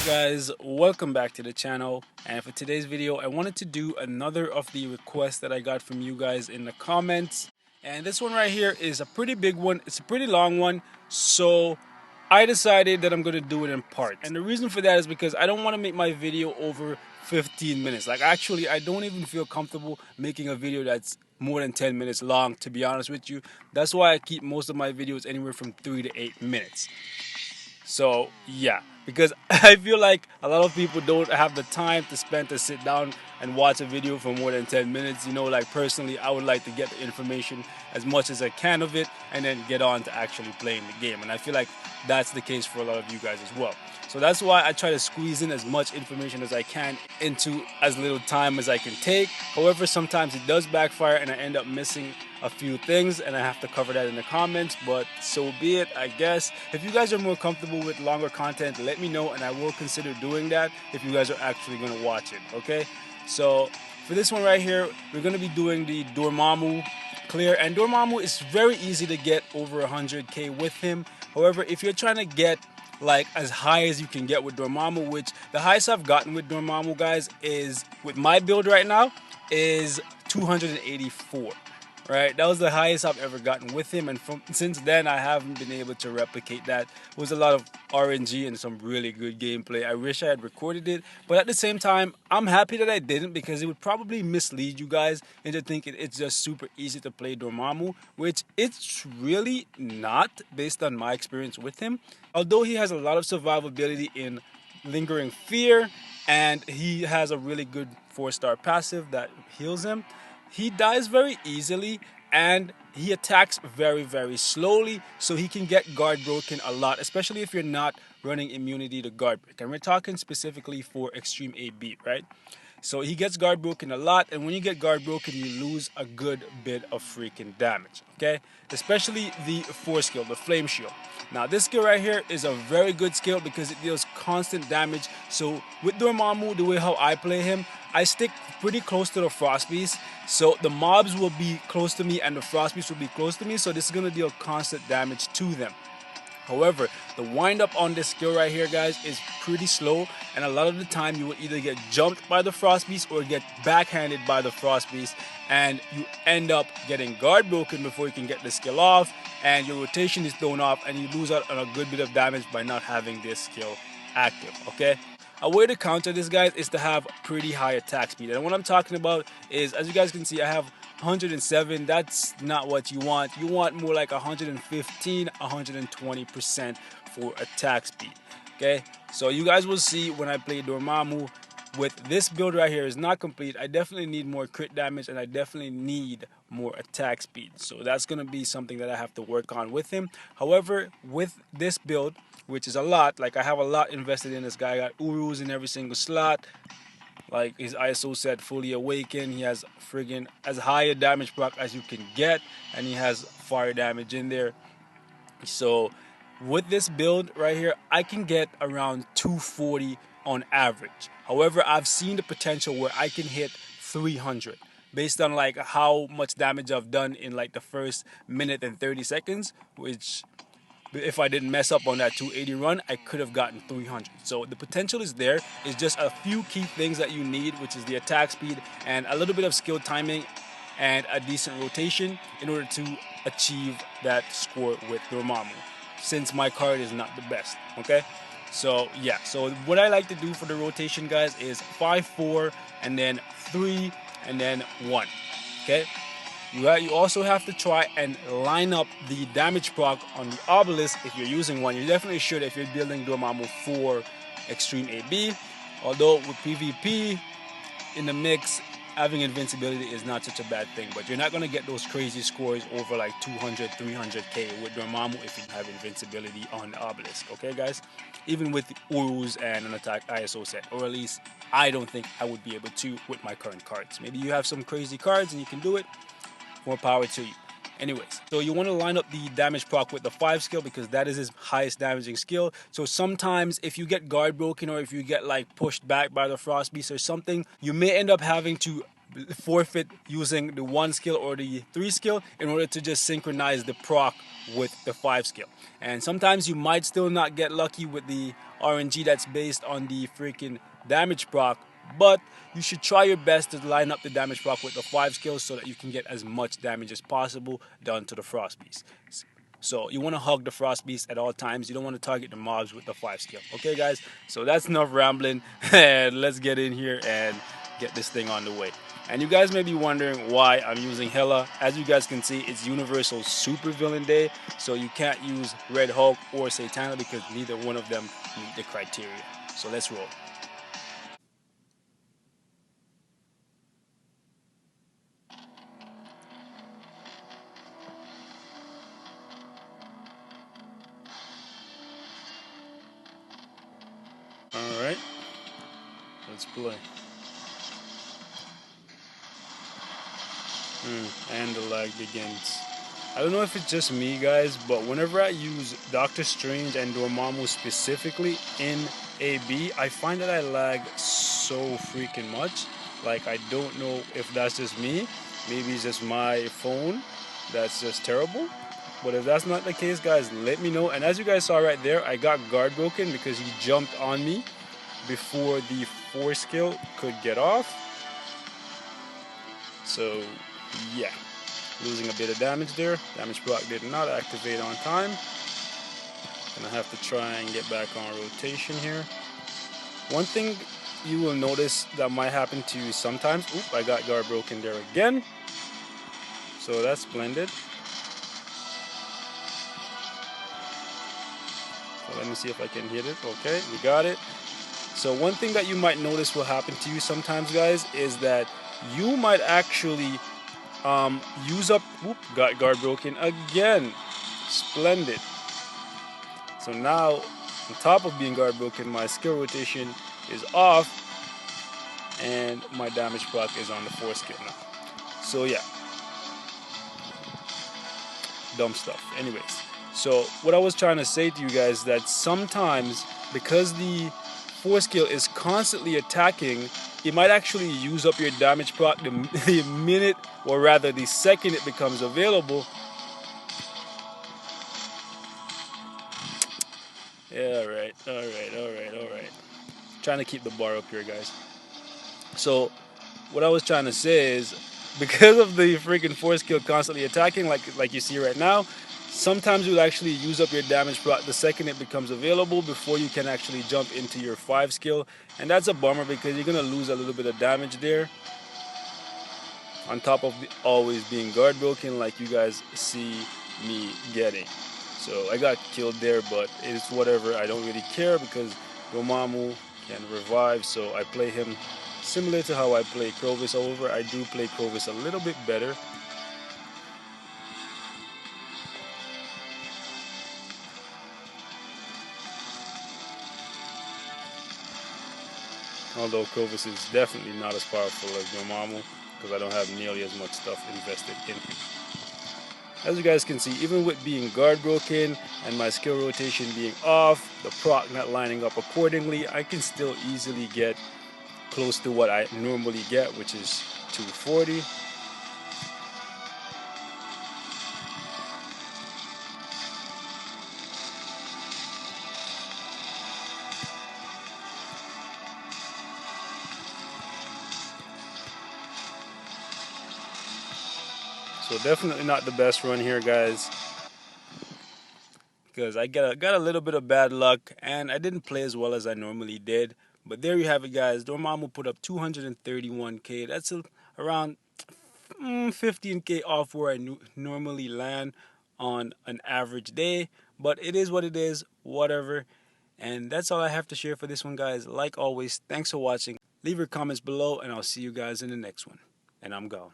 Guys, welcome back to the channel, and for today's video I wanted to do another of the requests that I got from you guys in the comments. And this one right here is a pretty big one. It's a pretty long one, so I decided that I'm going to do it in parts. And the reason for that is because I don't want to make my video over 15 minutes. Like, actually, I don't even feel comfortable making a video that's more than 10 minutes long, to be honest with you. That's why I keep most of my videos anywhere from 3 to 8 minutes. So yeah, because I feel like a lot of people don't have the time to spend to sit down and watch a video for more than 10 minutes. You know, like personally, I would like to get the information as much as I can of it and then get on to actually playing the game. And I feel like that's the case for a lot of you guys as well. So that's why I try to squeeze in as much information as I can into as little time as I can take. However, sometimes it does backfire and I end up missing a few things and I have to cover that in the comments, but so be it, I guess. If you guys are more comfortable with longer content, let me know and I will consider doing that if you guys are actually going to watch it, okay? So for this one right here, we're going to be doing the Dormmamu clear, and Dormmamu is very easy to get over 100k with him. However, if you're trying to get like as high as you can get with Dormmamu, which the highest I've gotten with Dormmamu, guys, is with my build right now is 284. Right, that was the highest I've ever gotten with him, and since then I haven't been able to replicate that. It was a lot of RNG and some really good gameplay. I wish I had recorded it, but at the same time I'm happy that I didn't, because it would probably mislead you guys into thinking it's just super easy to play Dormmamu, which it's really not based on my experience with him. Although he has a lot of survivability in Lingering Fear, and he has a really good 4-star passive that heals him, he dies very easily and he attacks very slowly, so he can get guard broken a lot, especially if you're not running immunity to guard break. And we're talking specifically for extreme AB, right? So he gets guard broken a lot, and when you get guard broken, you lose a good bit of freaking damage, okay? Especially the 4 skill, the Flame Shield. Now this skill right here is a very good skill because it deals constant damage. So with Dormmamu, the way how I play him, I stick pretty close to the Frost Beast, so the mobs will be close to me and the Frost Beast will be close to me, so this is going to deal constant damage to them. However, the wind up on this skill right here, guys, is pretty slow, and a lot of the time you will either get jumped by the Frost Beast or get backhanded by the Frost Beast, and you end up getting guard broken before you can get the skill off, and your rotation is thrown off, and you lose out on a good bit of damage by not having this skill active, okay? A way to counter this, guys, is to have pretty high attack speed. And what I'm talking about is, as you guys can see, I have 107. That's not what you want. You want more like 115, 120% for attack speed. Okay, so you guys will see when I play Dormmamu with this build right here is not complete. I definitely need more crit damage and I definitely need more attack speed. So that's going to be something that I have to work on with him. However, with this build, which is a lot, like I have a lot invested in this guy. I got Urus in every single slot. Like his ISO set fully awakened. He has friggin' as high a damage proc as you can get, and he has fire damage in there. So with this build right here, I can get around 240 on average. However, I've seen the potential where I can hit 300 based on like how much damage I've done in like the first minute and 30 seconds, which if I didn't mess up on that 280 run, I could have gotten 300. So the potential is there. It's just a few key things that you need, which is the attack speed and a little bit of skill timing and a decent rotation in order to achieve that score with Dormmamu, since my card is not the best, okay? So yeah, so what I like to do for the rotation, guys, is 5-4 and then 3 and then 1, okay? You also have to try and line up the damage proc on the obelisk if you're using one. You definitely should if you're building Dormmamu for extreme AB. Although with PvP in the mix, having invincibility is not such a bad thing. But you're not going to get those crazy scores over like 200, 300k with Dormmamu if you have invincibility on the obelisk. Okay, guys? Even with Urus and an attack ISO set. Or at least I don't think I would be able to with my current cards. Maybe you have some crazy cards and you can do it. More power to you. Anyways, so you want to line up the damage proc with the 5 skill because that is his highest damaging skill. So sometimes if you get guard broken or if you get like pushed back by the Frost Beast or something, you may end up having to forfeit using the 1 skill or the 3 skill in order to just synchronize the proc with the 5 skill. And sometimes you might still not get lucky with the RNG that's based on the freaking damage proc, but you should try your best to line up the damage proc with the 5 skill so that you can get as much damage as possible done to the Frost Beast. So you want to hug the Frost Beast at all times. You don't want to target the mobs with the 5 skill. Okay, guys? So that's enough rambling. And let's get in here and get this thing on the way. And you guys may be wondering why I'm using Hela. As you guys can see, it's Universal Super Villain Day. So you can't use Red Hulk or Satana because neither one of them meet the criteria. So let's roll. Alright, let's play. And the lag begins. I don't know if it's just me, guys, but whenever I use Doctor Strange and Dormammu specifically in AB, I find that I lag so freaking much. Like, I don't know if that's just me. Maybe it's just my phone that's just terrible. But if that's not the case, guys, let me know. And as you guys saw right there, I got guard broken because he jumped on me before the 4 skill could get off. So, yeah. Losing a bit of damage there. Damage proc did not activate on time. Gonna have to try and get back on rotation here. One thing you will notice that might happen to you sometimes. Oop, I got guard broken there again. So that's splendid. So let me see if I can hit it. Okay, we got it. So one thing that you might notice will happen to you sometimes, guys, is that you might actually use up. Whoop, got guard broken again. Splendid. So now, on top of being guard broken, my skill rotation is off, and my damage proc is on the 4 skill now. So yeah, dumb stuff. Anyways, so what I was trying to say to you guys is that sometimes because the 4 skill is constantly attacking, it might actually use up your damage proc the minute, or rather the second it becomes available. Yeah, alright. Trying to keep the bar up here, guys. So, what I was trying to say is, because of the freaking 4 skill constantly attacking, like you see right now, sometimes you'll actually use up your damage proc the second it becomes available before you can actually jump into your 5 skill. And that's a bummer because you're going to lose a little bit of damage there. On top of always being guard broken like you guys see me getting. So I got killed there, but it's whatever. I don't really care because Dormmamu can revive, so I play him similar to how I play Clovis. However, I do play Clovis a little bit better. Although Clovis is definitely not as powerful as Dormmamu because I don't have nearly as much stuff invested in him. As you guys can see, even with being guard broken and my skill rotation being off, the proc not lining up accordingly, I can still easily get close to what I normally get, which is 240. So definitely not the best run here, guys, because I got a little bit of bad luck and I didn't play as well as I normally did. But there you have it, guys. Dormmamu put up 231k. That's around 15k off where I normally land on an average day. But it is what it is, whatever. And that's all I have to share for this one, guys. Like always, thanks for watching. Leave your comments below and I'll see you guys in the next one. And I'm gone.